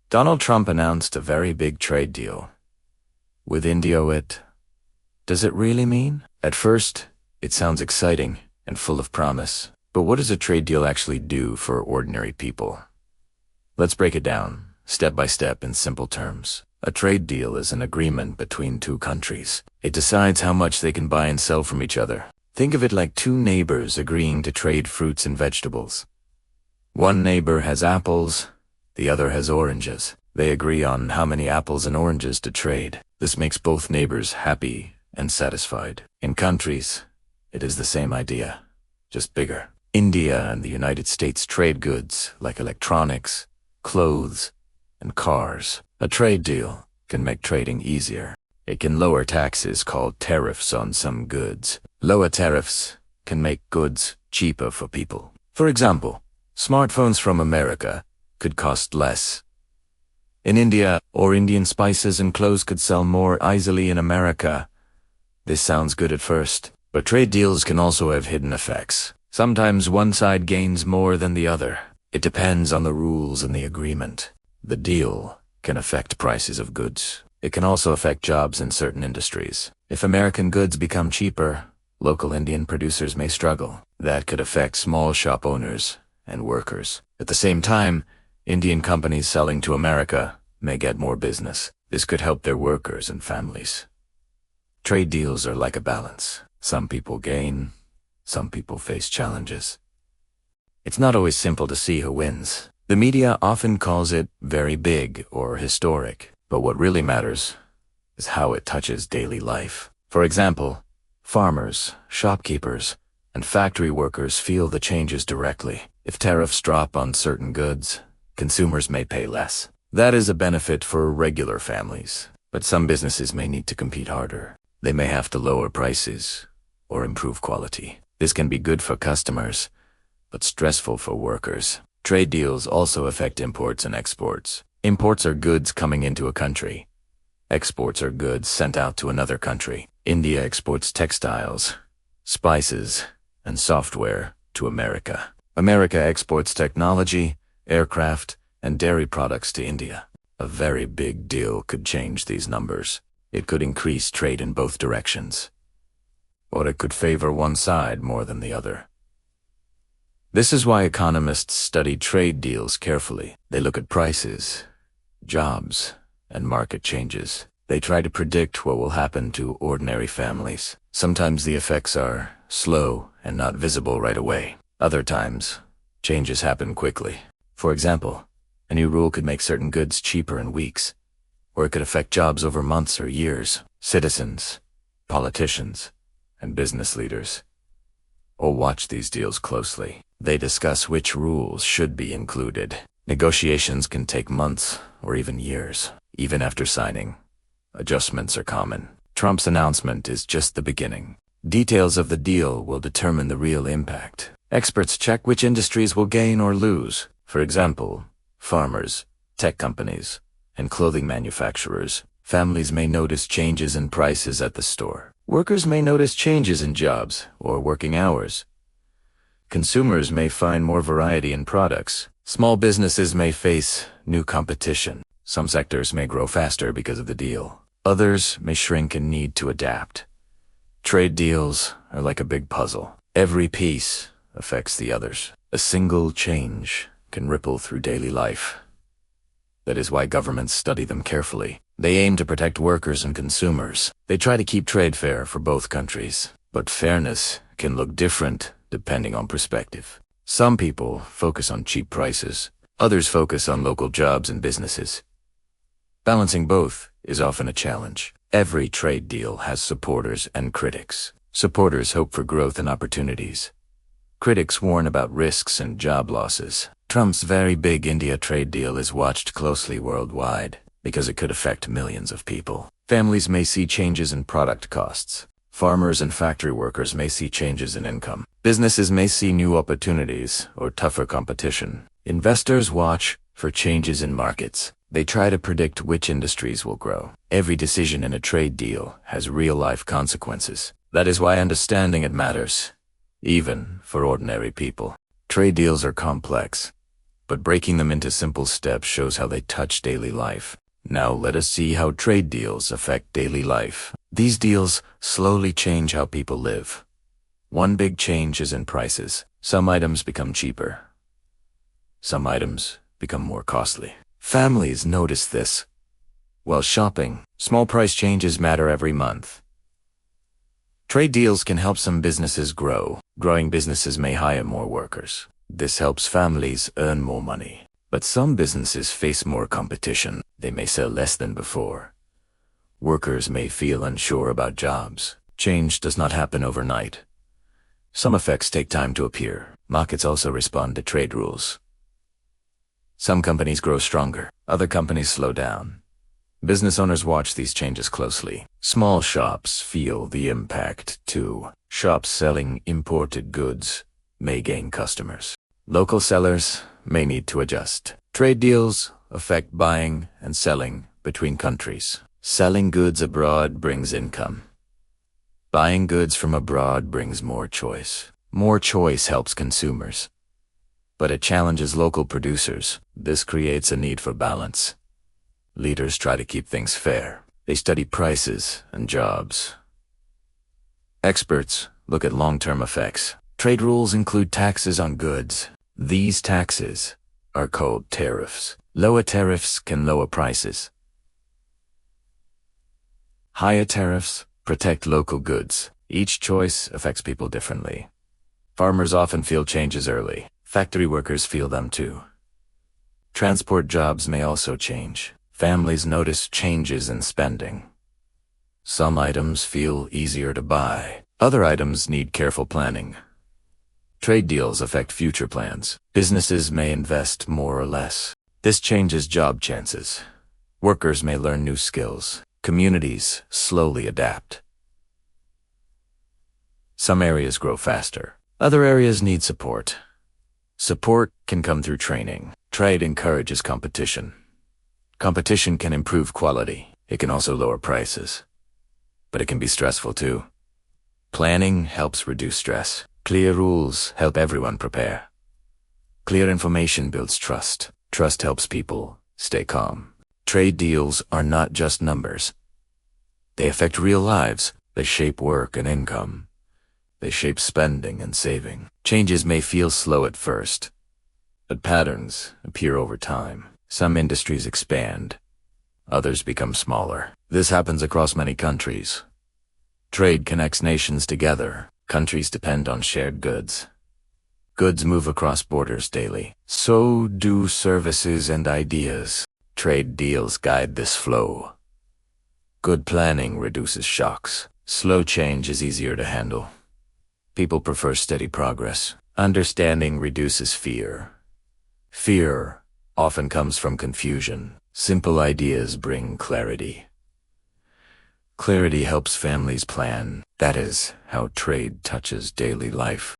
Donald Trump announced a very big trade deal with India. Does it really mean? At first, it sounds exciting and full of promise. But what does a trade deal actually do for ordinary people? Let's break it down, step by step in simple terms. A trade deal is an agreement between two countries. It decides how much they can buy and sell from each other. Think of it like two neighbors agreeing to trade fruits and vegetables. One neighbor has apples, the other has oranges. They agree on how many apples and oranges to trade. This makes both neighbors happy and satisfied. In countries, it is the same idea, just bigger. India and the United States trade goods like electronics, clothes, and cars. A trade deal can make trading easier. It can lower taxes called tariffs on some goods. Lower tariffs can make goods cheaper for people. For example, smartphones from America could cost less in India, or Indian spices and clothes could sell more easily in America. This sounds good at first, but trade deals can also have hidden effects. Sometimes one side gains more than the other. It depends on the rules in the agreement. The deal can affect prices of goods. It can also affect jobs in certain industries. If American goods become cheaper, local Indian producers may struggle. That could affect small shop owners and workers. At the same time, Indian companies selling to America may get more business. This could help their workers and families. Trade deals are like a balance. Some people gain, some people face challenges. It's not always simple to see who wins. The media often calls it very big or historic, but what really matters is how it touches daily life. For example, farmers, shopkeepers, and factory workers feel the changes directly. If tariffs drop on certain goods, consumers may pay less. That is a benefit for regular families, but some businesses may need to compete harder. They may have to lower prices or improve quality. This can be good for customers, but stressful for workers. Trade deals also affect imports and exports. Imports are goods coming into a country. Exports are goods sent out to another country. India exports textiles, spices, and software to America. America exports technology, aircraft, and dairy products to India. A very big deal could change these numbers. It could increase trade in both directions, or it could favor one side more than the other. This is why economists study trade deals carefully. They look at prices, jobs, and market changes. They try to predict what will happen to ordinary families. Sometimes the effects are slow and not visible right away. Other times, changes happen quickly. For example, a new rule could make certain goods cheaper in weeks, or it could affect jobs over months or years. Citizens, politicians, and business leaders all watch these deals closely. They discuss which rules should be included. Negotiations can take months or even years. Even after signing, adjustments are common. Trump's announcement is just the beginning. Details of the deal will determine the real impact. Experts check which industries will gain or lose. For example, farmers, tech companies, and clothing manufacturers. Families may notice changes in prices at the store. Workers may notice changes in jobs or working hours. Consumers may find more variety in products. Small businesses may face new competition. Some sectors may grow faster because of the deal. Others may shrink and need to adapt. Trade deals are like a big puzzle. Every piece affects the others. A single change can ripple through daily life. That is why governments study them carefully. They aim to protect workers and consumers. They try to keep trade fair for both countries. But fairness can look different depending on perspective. Some people focus on cheap prices. Others focus on local jobs and businesses. Balancing both is often a challenge. Every trade deal has supporters and critics. Supporters hope for growth and opportunities. Critics warn about risks and job losses. Trump's very big India trade deal is watched closely worldwide because it could affect millions of people. Families may see changes in product costs. Farmers and factory workers may see changes in income. Businesses may see new opportunities or tougher competition. Investors watch for changes in markets. They try to predict which industries will grow. Every decision in a trade deal has real-life consequences. That is why understanding it matters, even for ordinary people. Trade deals are complex. but breaking them into simple steps shows how they touch daily life. Now let us see how trade deals affect daily life. These deals slowly change how people live. One big change is in prices. Some items become cheaper. Some items become more costly. Families notice this. While shopping, small price changes matter every month. Trade deals can help some businesses grow. Growing businesses may hire more workers. This helps families earn more money. But some businesses face more competition. They may sell less than before. Workers may feel unsure about jobs. Change does not happen overnight. Some effects take time to appear. Markets also respond to trade rules. Some companies grow stronger. Other companies slow down. Business owners watch these changes closely. Small shops feel the impact too. Shops selling imported goods may gain customers. Local sellers may need to adjust. Trade deals affect buying and selling between countries. Selling goods abroad brings income. Buying goods from abroad brings more choice. More choice helps consumers. But it challenges local producers. This creates a need for balance. Leaders try to keep things fair. They study prices and jobs. Experts look at long-term effects. Trade rules include taxes on goods. These taxes are called tariffs. Lower tariffs can lower prices. Higher tariffs protect local goods. Each choice affects people differently. Farmers often feel changes early. Factory workers feel them too. Transport jobs may also change. Families notice changes in spending. Some items feel easier to buy. Other items need careful planning. Trade deals affect future plans. Businesses may invest more or less. This changes job chances. Workers may learn new skills. Communities slowly adapt. Some areas grow faster. Other areas need support. Support can come through training. Trade encourages competition. Competition can improve quality. It can also lower prices. But it can be stressful too. Planning helps reduce stress. Clear rules help everyone prepare. Clear information builds trust. Trust helps people stay calm. Trade deals are not just numbers. They affect real lives. They shape work and income. They shape spending and saving. Changes may feel slow at first, but patterns appear over time. Some industries expand. Others become smaller. This happens across many countries. Trade connects nations together. Countries depend on shared goods. Goods move across borders daily. So do services and ideas. Trade deals guide this flow. Good planning reduces shocks. Slow change is easier to handle. People prefer steady progress. Understanding reduces fear. Fear often comes from confusion. Simple ideas bring clarity. Clarity helps families plan. That is how trade touches daily life.